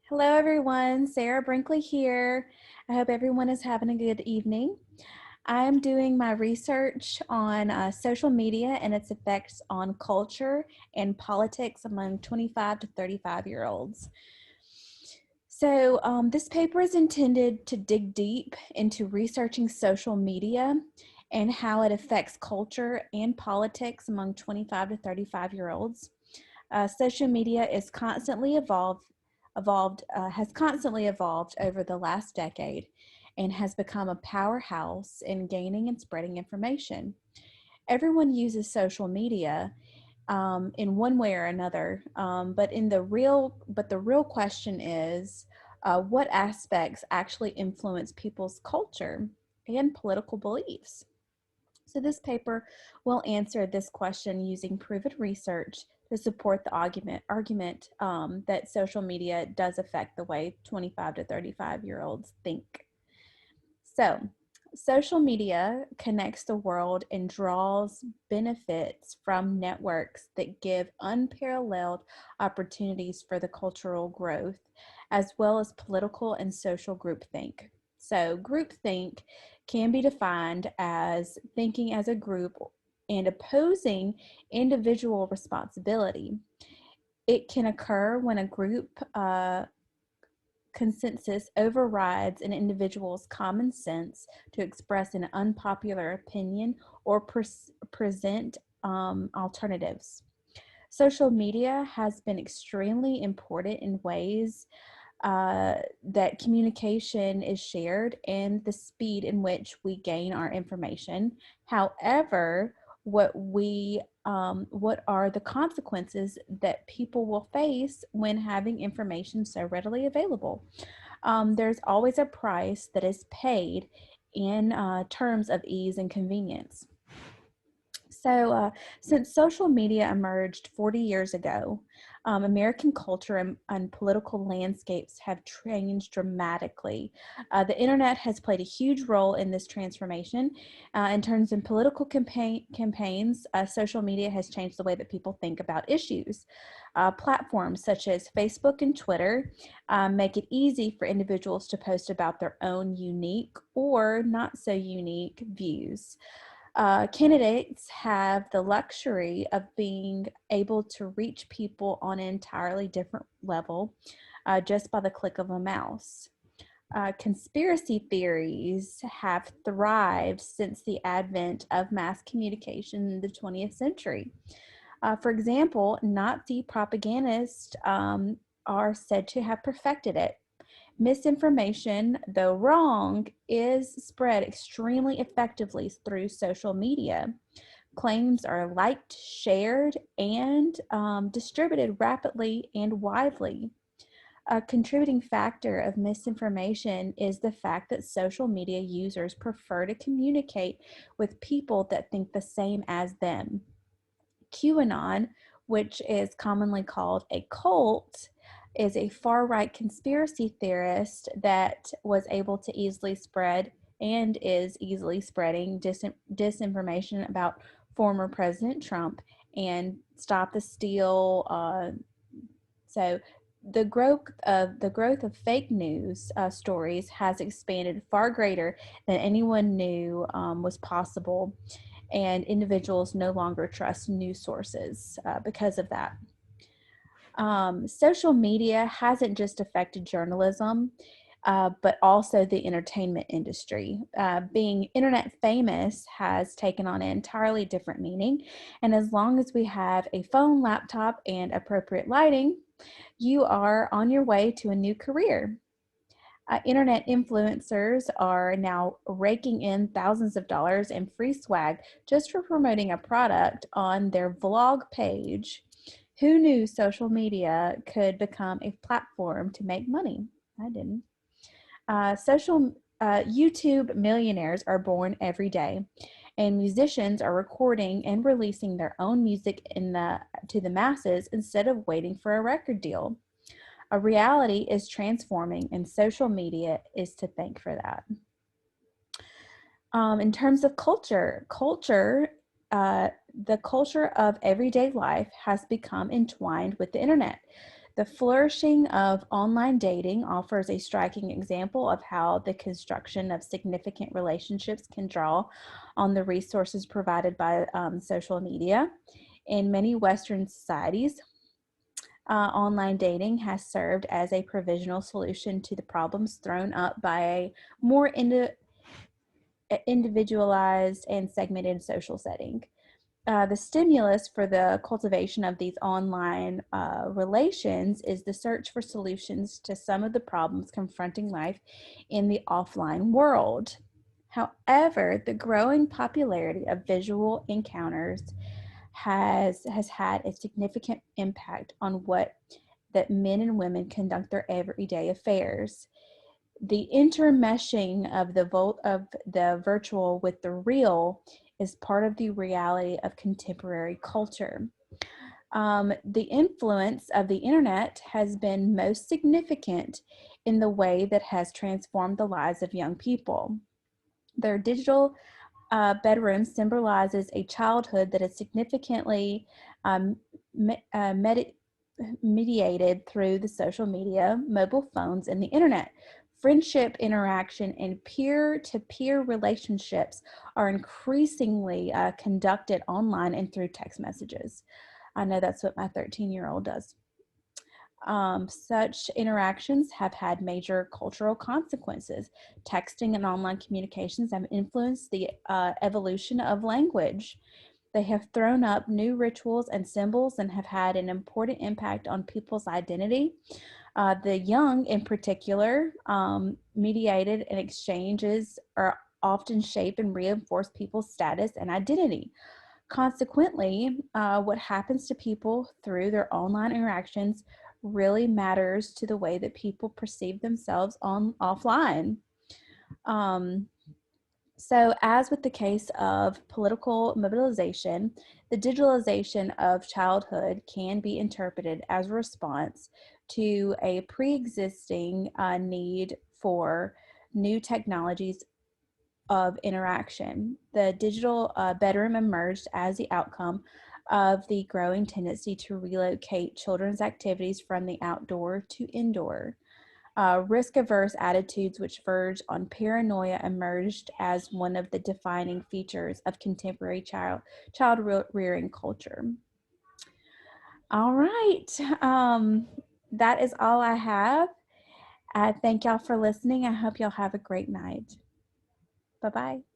Hello, everyone. Sarah Brinkley here. I hope everyone is having a good evening. I'm doing my research on social media and its effects on culture and politics among 25 to 35-year-olds. So this paper is intended to dig deep into researching social media and how it affects culture and politics among 25 to 35-year-olds. Social media is has constantly evolved over the last decade and has become a powerhouse in gaining and spreading information. Everyone uses social media in one way or another, but the real question is, what aspects actually influence people's culture and political beliefs? So this paper will answer this question using proven research to support the argument that social media does affect the way 25 to 35-year-olds think. So social media connects the world and draws benefits from networks that give unparalleled opportunities for the cultural growth, as well as political and social groupthink. So groupthink can be defined as thinking as a group and opposing individual responsibility. It can occur when a group consensus overrides an individual's common sense to express an unpopular opinion or present alternatives. Social media has been extremely important in ways that communication is shared and the speed in which we gain our information. However, what are the consequences that people will face when having information so readily available? There's always a price that is paid in terms of ease and convenience. So, since social media emerged 40 years ago, American culture and political landscapes have changed dramatically. The internet has played a huge role in this transformation. In terms of political campaigns, social media has changed the way that people think about issues. Platforms such as Facebook and Twitter make it easy for individuals to post about their own unique or not so unique views. Candidates have the luxury of being able to reach people on an entirely different level just by the click of a mouse. Conspiracy theories have thrived since the advent of mass communication in the 20th century. For example, Nazi propagandists are said to have perfected it. Misinformation, though wrong, is spread extremely effectively through social media. Claims are liked, shared, and distributed rapidly and widely. A contributing factor of misinformation is the fact that social media users prefer to communicate with people that think the same as them. QAnon, which is commonly called a cult, is a far right conspiracy theorist that was able to easily spread and is easily spreading disinformation about former President Trump and stop the steal. So the growth of fake news stories has expanded far greater than anyone knew was possible, and individuals no longer trust news sources because of that. Social media hasn't just affected journalism, but also the entertainment industry. Being internet famous has taken on an entirely different meaning, and as long as we have a phone, laptop, and appropriate lighting, you are on your way to a new career. Internet influencers are now raking in thousands of dollars in free swag just for promoting a product on their vlog page. Who knew social media could become a platform to make money? I didn't. YouTube millionaires are born every day, and musicians are recording and releasing their own music to the masses instead of waiting for a record deal. A reality is transforming, and social media is to thank for that. In terms of the culture of everyday life has become entwined with the internet. The flourishing of online dating offers a striking example of how the construction of significant relationships can draw on the resources provided by social media. In many Western societies, online dating has served as a provisional solution to the problems thrown up by a more individualized and segmented social setting. The stimulus for the cultivation of these online relations is the search for solutions to some of the problems confronting life in the offline world. However, the growing popularity of visual encounters has had a significant impact on what that men and women conduct their everyday affairs. The intermeshing of the virtual with the real is part of the reality of contemporary culture. The influence of the internet has been most significant in the way that has transformed the lives of young people. Their digital bedroom symbolizes a childhood that is significantly um, mediated through the social media, mobile phones, and the internet. Friendship, interaction, and peer to peer relationships are increasingly conducted online and through text messages. I know that's what my 13-year-old does. Such interactions have had major cultural consequences. Texting and online communications have influenced the evolution of language. They have thrown up new rituals and symbols and have had an important impact on people's identity. The young, in particular, mediated and exchanges are often shape and reinforce people's status and identity. Consequently, what happens to people through their online interactions really matters to the way that people perceive themselves offline. Um, so, as with the case of political mobilization, the digitalization of childhood can be interpreted as a response to a pre existing need for new technologies of interaction. The digital bedroom emerged as the outcome of the growing tendency to relocate children's activities from the outdoor to indoor. Risk averse attitudes, which verge on paranoia, emerged as one of the defining features of contemporary child rearing culture. All right. That is all I have. I thank y'all for listening. I hope y'all have a great night. Bye bye.